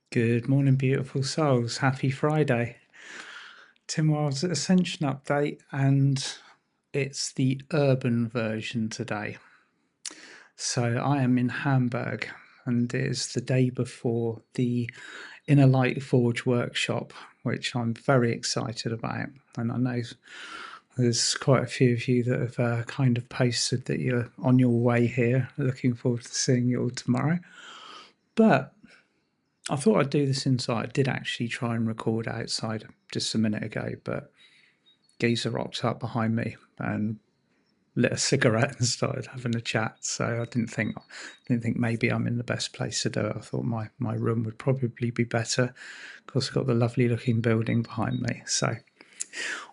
Good morning, beautiful souls. Happy Friday. Tim Wild's Ascension update, and it's the urban version today. So I am in Hamburg, and it is the day before the Inner Light Forge workshop, which I'm very excited about. And I know there's quite a few of you that have kind of posted that you're on your way here. Looking forward to seeing you all tomorrow. But I thought I'd do this inside. I did actually try and record outside just a minute ago, but geezer rocked up behind me and lit a cigarette and started having a chat. So I didn't think maybe I'm in the best place to do it. I thought my room would probably be better. Of course, I've got the lovely looking building behind me. So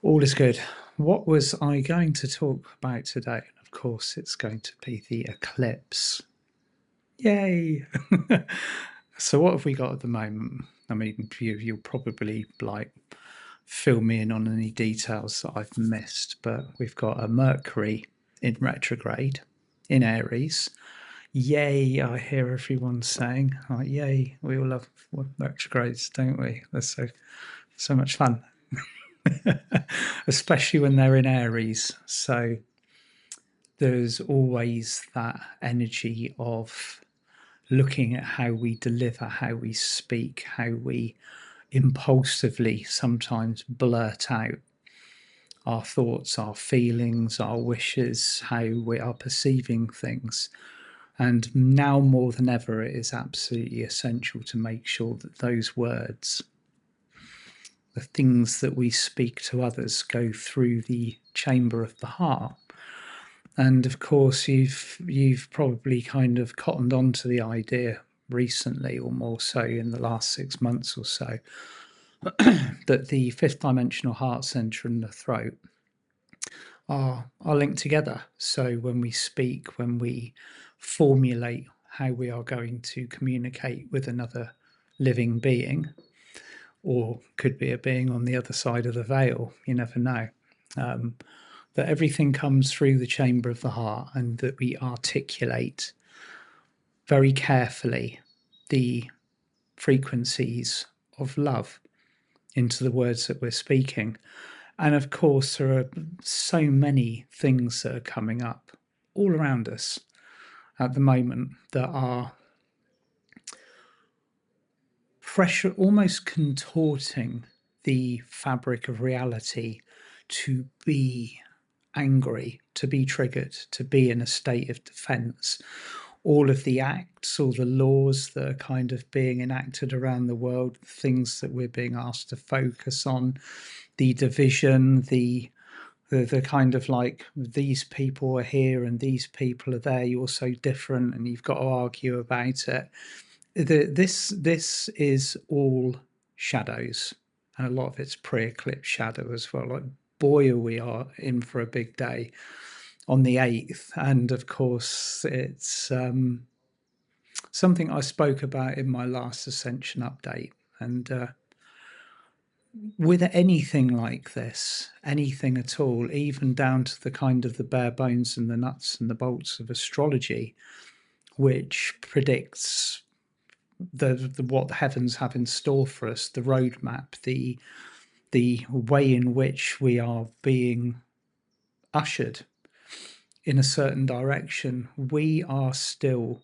all is good. What was I going to talk about today? Of course, it's going to be the eclipse. Yay! So what have we got at the moment? I mean, you'll probably fill me in on any details that I've missed, but we've got a Mercury in retrograde in Aries. Yay, I hear everyone saying, like, yay, we all love retrogrades, don't we? They're so much fun. Especially when they're in Aries. So there's always that energy of looking at how we deliver, how we speak, how we impulsively sometimes blurt out our thoughts, our feelings, our wishes, how we are perceiving things. And now more than ever, it is absolutely essential to make sure that those words, the things that we speak to others, go through the chamber of the heart. And of course, you've probably kind of cottoned on to the idea recently, or more so in the last 6 months or so, that the fifth dimensional heart center and the throat are linked together. So when we speak, when we formulate how we are going to communicate with another living being, or could be a being on the other side of the veil, you never know. That everything comes through the chamber of the heart, and that we articulate very carefully the frequencies of love into the words that we're speaking. And of course, there are so many things that are coming up all around us at the moment that are pressure, almost contorting the fabric of reality to be angry, to be triggered, to be in a state of defense. All of the acts, all the laws that are kind of being enacted around the world, things that we're being asked to focus on, the division, the kind of like, these people are here and these people are there, you're so different and you've got to argue about it. This is all shadows, and a lot of it's pre-eclipse shadow as well. Like, boy, are we are in for a big day on the 8th. And of course, it's something I spoke about in my last Ascension update. And with anything like this, anything at all, even down to the kind of the bare bones and the nuts and the bolts of astrology, which predicts what the heavens have in store for us, the roadmap, the way in which we are being ushered in a certain direction, we are still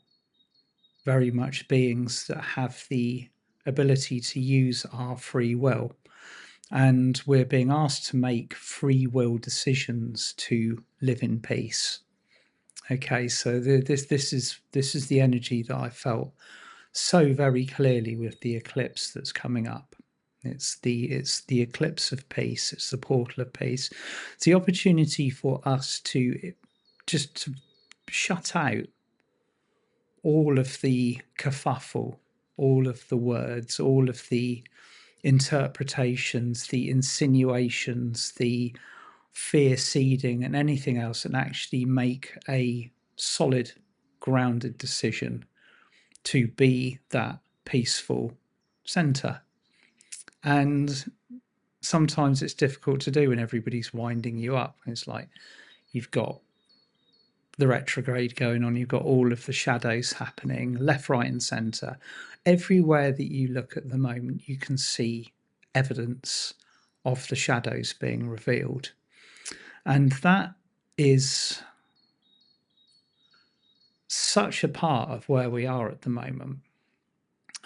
very much beings that have the ability to use our free will. And we're being asked to make free will decisions to live in peace. Okay, so this is the energy that I felt so very clearly with the eclipse that's coming up. It's the eclipse of peace. It's the portal of peace. It's the opportunity for us to just to shut out all of the kerfuffle, all of the words, all of the interpretations, the insinuations, the fear seeding, and anything else, and actually make a solid, grounded decision to be that peaceful center. And sometimes it's difficult to do when everybody's winding you up. It's like you've got the retrograde going on. You've got all of the shadows happening left, right, and centre. Everywhere that you look at the moment, you can see evidence of the shadows being revealed. And that is such a part of where we are at the moment.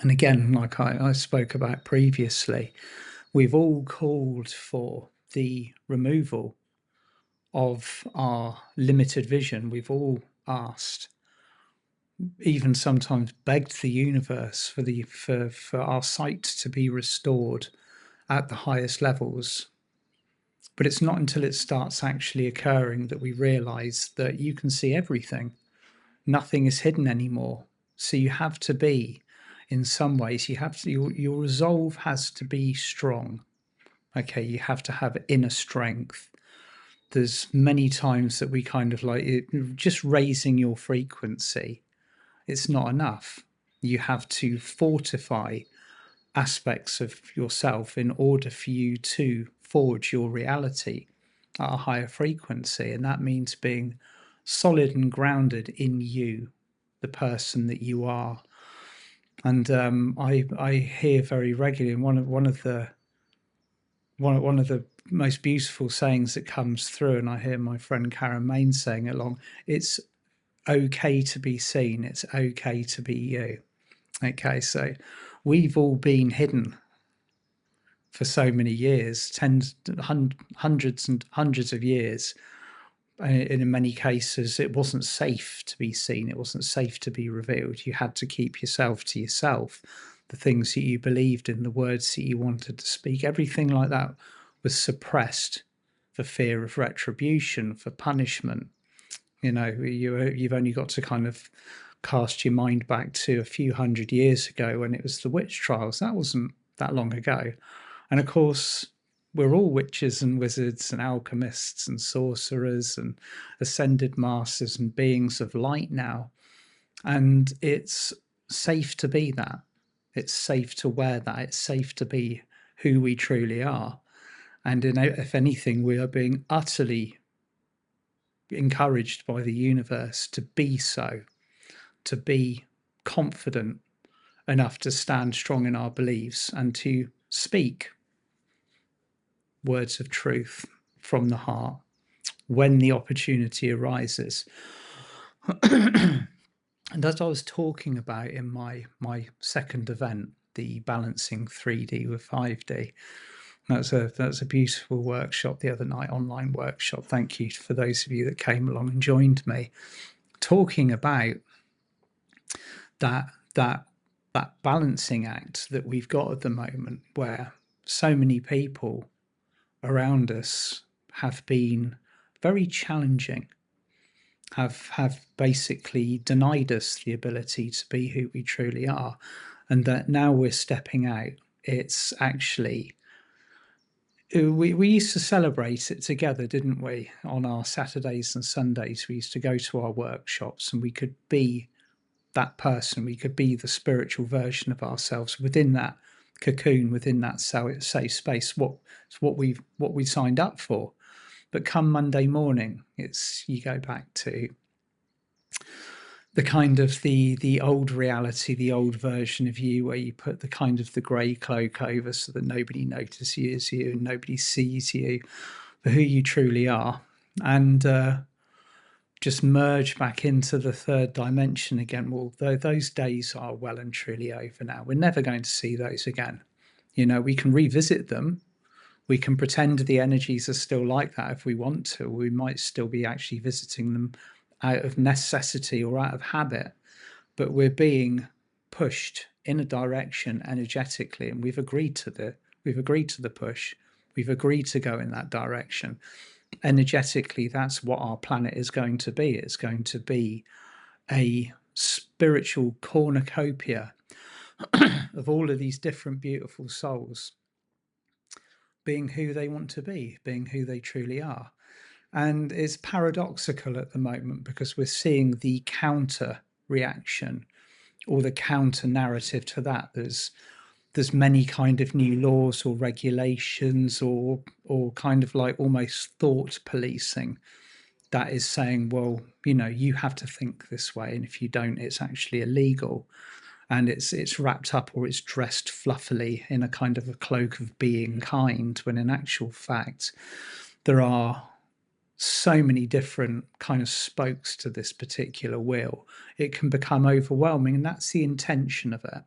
And again, like I spoke about previously, we've all called for the removal of our limited vision. We've all asked, even sometimes begged the universe for our sight to be restored at the highest levels. But it's not until it starts actually occurring that we realize that you can see everything. Nothing is hidden anymore. So you have to be, in some ways, you have to, your resolve has to be strong. Okay, you have to have inner strength. There's many times that we kind of like just raising your frequency. It's not enough. You have to fortify aspects of yourself in order for you to forge your reality at a higher frequency. And that means being solid and grounded in you, the person that you are. And I hear very regularly, and one of the most beautiful sayings that comes through, and I hear my friend Karen Main saying it along, it's okay to be seen, it's okay to be you. Okay, so we've all been hidden for so many years, hundreds and hundreds of years. And in many cases, it wasn't safe to be seen. It wasn't safe to be revealed. You had to keep yourself to yourself. The things that you believed in, the words that you wanted to speak, everything like that was suppressed for fear of retribution, for punishment. You know, you've only got to kind of cast your mind back to a few hundred years ago when it was the witch trials. That wasn't that long ago. And of course, we're all witches and wizards and alchemists and sorcerers and ascended masters and beings of light now. And it's safe to be that. It's safe to wear that. It's safe to be who we truly are. And if anything, we are being utterly encouraged by the universe to be so, to be confident enough to stand strong in our beliefs and to speak words of truth from the heart when the opportunity arises. And as I was talking about in my second event, the balancing 3D with 5D, that's a beautiful workshop the other night, online workshop. Thank you for those of you that came along and joined me, talking about that balancing act that we've got at the moment, where so many people around us have been very challenging, have basically denied us the ability to be who we truly are, and that now we're stepping out. It's actually, we used to celebrate it together, didn't we? On our Saturdays and Sundays, we used to go to our workshops and we could be that person. We could be the spiritual version of ourselves within that cocoon, within that safe space. It's what we signed up for. But come Monday morning, you go back to the kind of the old reality, the old version of you, where you put the kind of the grey cloak over so that nobody notices you and nobody sees you for who you truly are, and just merge back into the third dimension again. Well, those days are well and truly over now. We're never going to see those again. You know, we can revisit them. We can pretend the energies are still like that if we want to. We might still be actually visiting them out of necessity or out of habit, but we're being pushed in a direction energetically, and we've agreed to the push. We've agreed to go in that direction. Energetically, that's what our planet is going to be. It's going to be a spiritual cornucopia of all of these different beautiful souls being who they want to be, being who they truly are. And it's paradoxical at the moment because we're seeing the counter reaction or the counter narrative to that. There's many kind of new laws or regulations or kind of like almost thought policing that is saying, well, you have to think this way, and if you don't, it's actually illegal. And it's wrapped up, or it's dressed fluffily in a kind of a cloak of being kind, when in actual fact there are so many different kind of spokes to this particular wheel. It can become overwhelming, and that's the intention of it.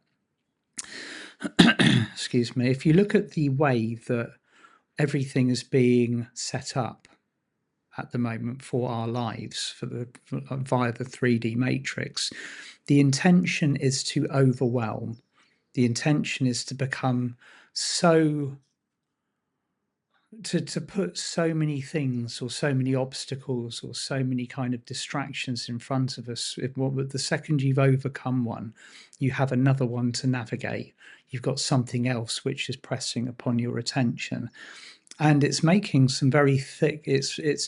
Excuse me. If you look at the way that everything is being set up at the moment for our lives, via the 3D matrix, the intention is to overwhelm. The intention is to become so, to put so many things, or so many obstacles, or so many kind of distractions in front of us. The second you've overcome one, you have another one to navigate. You've got something else which is pressing upon your attention, and it's making some very thick. It's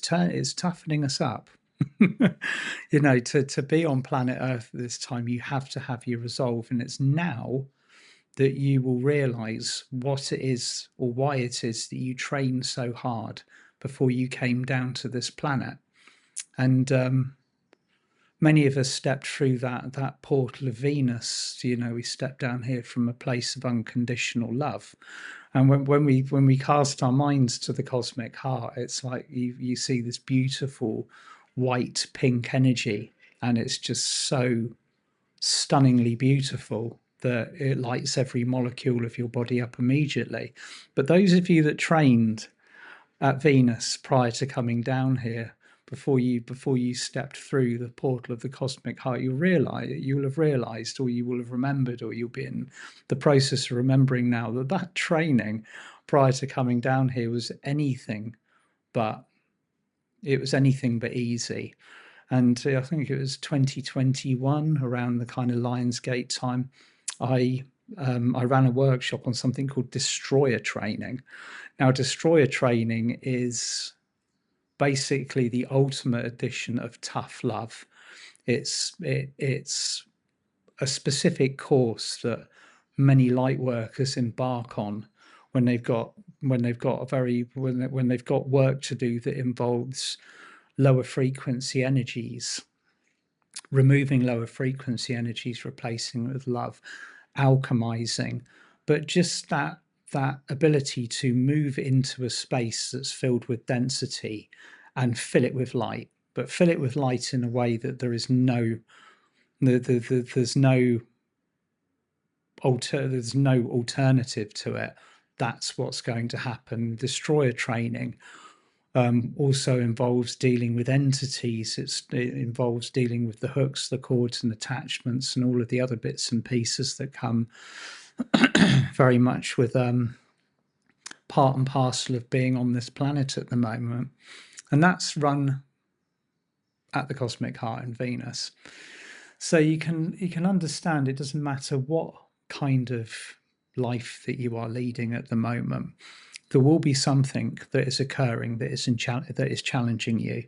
toughening us up. To be on planet Earth at this time, you have to have your resolve, and it's now that you will realize what it is, or why it is that you trained so hard before you came down to this planet. And many of us stepped through that portal of Venus. We stepped down here from a place of unconditional love. And when we cast our minds to the cosmic heart, it's like you see this beautiful white pink energy, and it's just so stunningly beautiful that it lights every molecule of your body up immediately. But those of you that trained at Venus prior to coming down here, before you stepped through the portal of the cosmic heart, you will have realized, or you will have remembered, or you'll be in the process of remembering now, that training prior to coming down here was anything but easy. And I think it was 2021, around the kind of Lionsgate time, I ran a workshop on something called destroyer training. Now, destroyer training is basically the ultimate edition of tough love. It's a specific course that many light workers embark on when they've got work to do that involves lower frequency energies, removing lower frequency energies, replacing it with love, alchemizing. But just that ability to move into a space that's filled with density and fill it with light, but fill it with light in a way that there's no alternative to it. That's what's going to happen. Destroyer training also involves dealing with entities. It involves dealing with the hooks, the cords, and attachments, and all of the other bits and pieces that come very much with part and parcel of being on this planet at the moment. And that's run at the cosmic heart in Venus. So you can understand, it doesn't matter what kind of life that you are leading at the moment, there will be something that is occurring that is challenging you.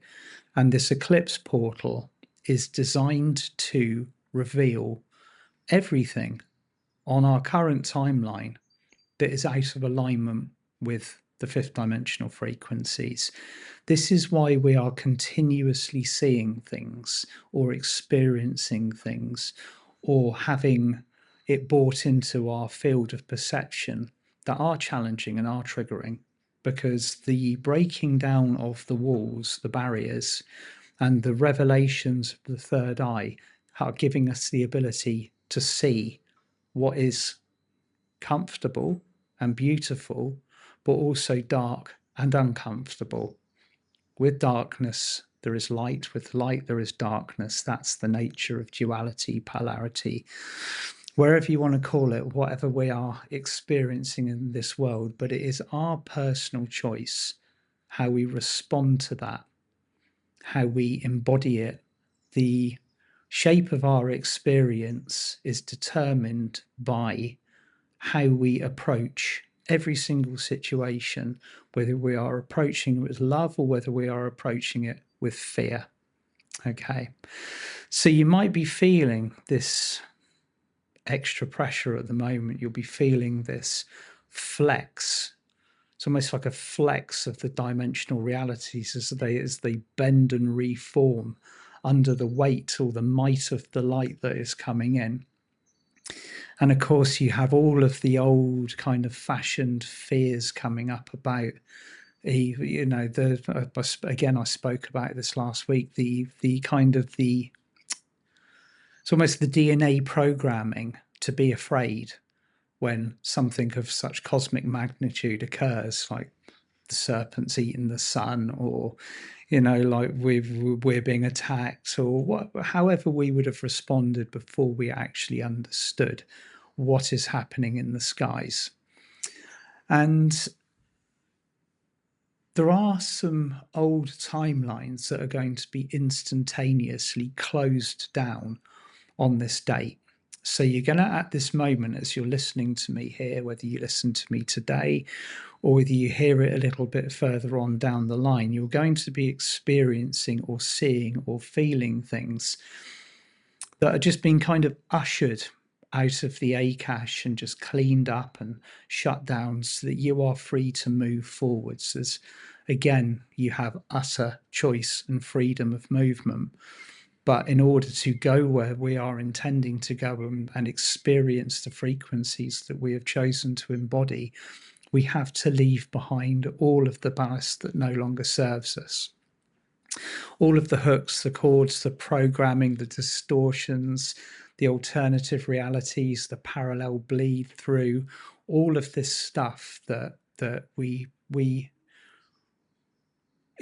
And this eclipse portal is designed to reveal everything on our current timeline that is out of alignment with the fifth dimensional frequencies. This is why we are continuously seeing things, or experiencing things, or having it brought into our field of perception that are challenging and are triggering, because the breaking down of the walls, the barriers, and the revelations of the third eye are giving us the ability to see what is comfortable and beautiful, but also dark and uncomfortable. With darkness, there is light. With light, there is darkness. That's the nature of duality, polarity, wherever you want to call it, whatever we are experiencing in this world. But it is our personal choice how we respond to that, how we embody it. The shape of our experience is determined by how we approach every single situation, whether we are approaching it with love or whether we are approaching it with fear. Okay, so you might be feeling this extra pressure at the moment. You'll be feeling this flex it's almost like a flex of the dimensional realities as they bend and reform under the weight or the might of the light that is coming in. And of course, you have all of the old kind of fashioned fears coming up about, you know, again, I spoke about this last week, the kind of it's almost the DNA programming to be afraid when something of such cosmic magnitude occurs, like the serpent's eating the sun, or, you know, like we're being attacked, or however we would have responded before we actually understood what is happening in the skies. And there are some old timelines that are going to be instantaneously closed down on this date. So you're going to, at this moment, as you're listening to me here, whether you listen to me today or whether you hear it a little bit further on down the line, you're going to be experiencing or seeing or feeling things that are just being kind of ushered out of the Akash and just cleaned up and shut down so that you are free to move forwards. As again, you have utter choice and freedom of movement. But in order to go where we are intending to go and experience the frequencies that we have chosen to embody, we have to leave behind all of the ballast that no longer serves us. All of the hooks, the cords, the programming, the distortions, the alternative realities, the parallel bleed through, all of this stuff that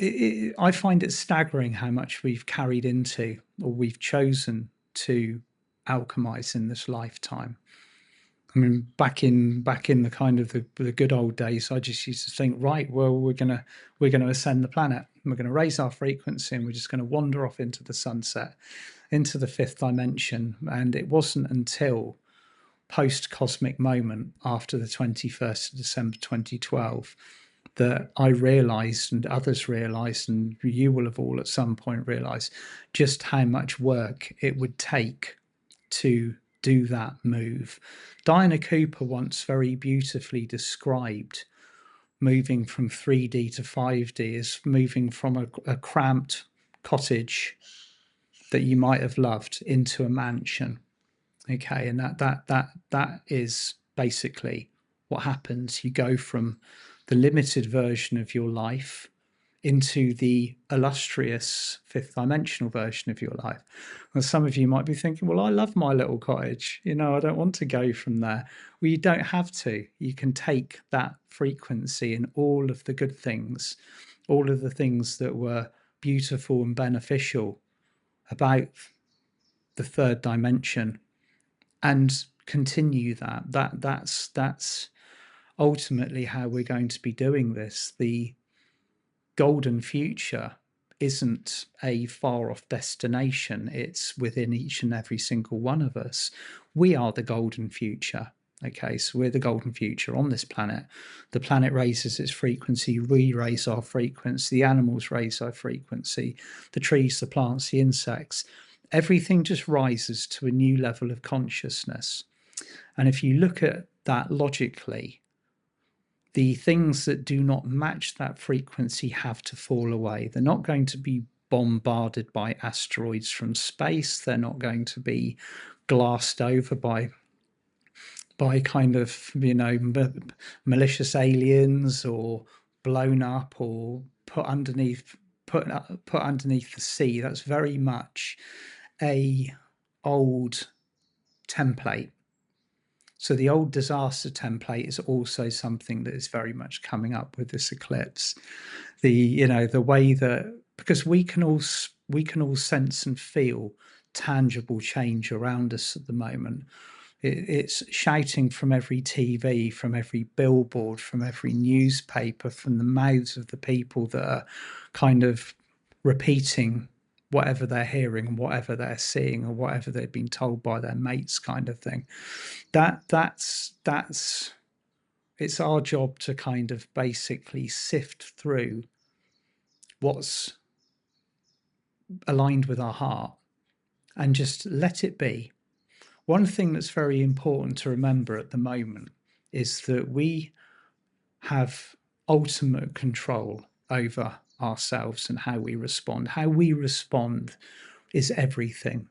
I find it staggering how much we've carried into, or we've chosen to alchemize in this lifetime. I mean, back in the kind of the good old days, I just used to think, right, well, we're gonna ascend the planet, and we're gonna raise our frequency, and we're just gonna wander off into the sunset, into the fifth dimension. And it wasn't until post-cosmic moment after the 21st of December 2012 that I realized, and others realized, and you will have all at some point realized, just how much work it would take to do that move. Diana Cooper once very beautifully described moving from 3D to 5D as moving from a cramped cottage that you might have loved into a mansion. Okay, and that is basically what happens. You go from the limited version of your life into the illustrious fifth dimensional version of your life. And some of you might be thinking, well, I love my little cottage. You know, I don't want to go from there. Well, you don't have to. You can take that frequency and all of the good things, all of the things that were beautiful and beneficial about the third dimension, and continue that's ultimately how we're going to be doing this. The golden future isn't a far off destination, it's within each and every single one of us. We are the golden future. Okay, so we're the golden future on this planet. The planet raises its frequency, we raise our frequency, the animals raise our frequency, the trees, the plants, the insects, everything just rises to a new level of consciousness. And if you look at that logically, the things that do not match that frequency have to fall away. They're not going to be bombarded by asteroids from space. They're not going to be glassed over by kind of, you know, malicious aliens, or blown up, or put underneath the sea. That's very much a old template. So the old disaster template is also something that is very much coming up with this eclipse. The way that, because we can all sense and feel tangible change around us at the moment. It's shouting from every TV, from every billboard, from every newspaper, from the mouths of the people that are kind of repeating whatever they're hearing and whatever they're seeing or whatever they've been told by their mates, kind of thing. That's it's our job to kind of basically sift through what's aligned with our heart and just let it be. One thing that's very important to remember at the moment is that we have ultimate control over ourselves and how we respond. How we respond is everything,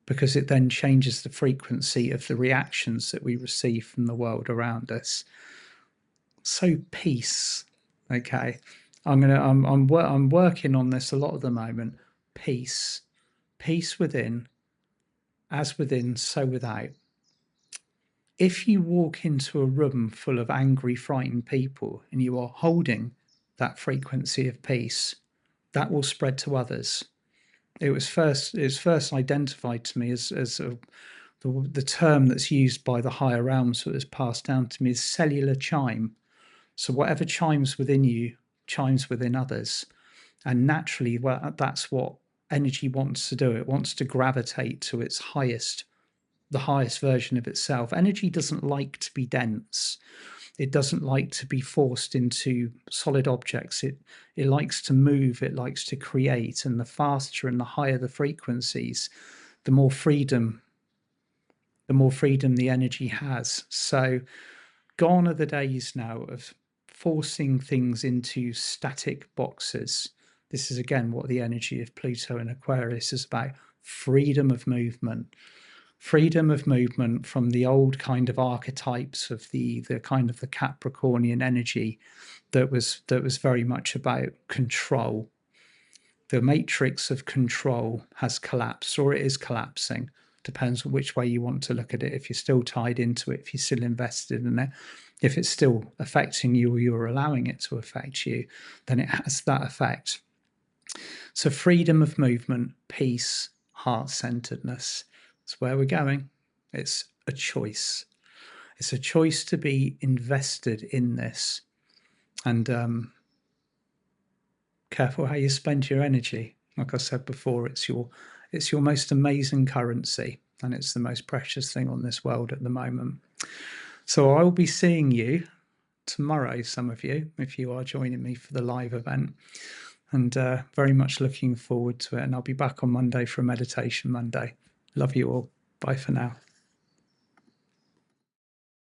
because it then changes the frequency of the reactions that we receive from the world around us. So peace, okay. I'm working on this a lot at the moment. Peace, peace within, as within, so without. If you walk into a room full of angry, frightened people and you are holding that frequency of peace, that will spread to others. It was first identified to me as the term that's used by the higher realms that was passed down to me is cellular chime. So whatever chimes within you chimes within others. And naturally, well, that's what energy wants to do. It wants to gravitate to its highest, the highest version of itself. Energy doesn't like to be dense. It doesn't like to be forced into solid objects. It likes to move. It likes to create. And the faster and the higher the frequencies, the more freedom the energy has. So gone are the days now of forcing things into static boxes. This is again what the energy of Pluto and Aquarius is about: freedom of movement. Freedom of movement from the old kind of archetypes of the kind of the Capricornian energy that was very much about control. The matrix of control has collapsed, or it is collapsing. Depends on which way you want to look at it. If you're still tied into it, if you're still invested in it, if it's still affecting you or you're allowing it to affect you, then it has that effect. So freedom of movement, peace, heart-centeredness. It's where we're going. It's a choice. It's a choice to be invested in this. And careful how you spend your energy. Like I said before, it's your most amazing currency, and it's the most precious thing on this world at the moment. So I will be seeing you tomorrow, some of you, if you are joining me for the live event, and very much looking forward to it. And I'll be back on Monday for a meditation Monday. Love you all. Bye for now.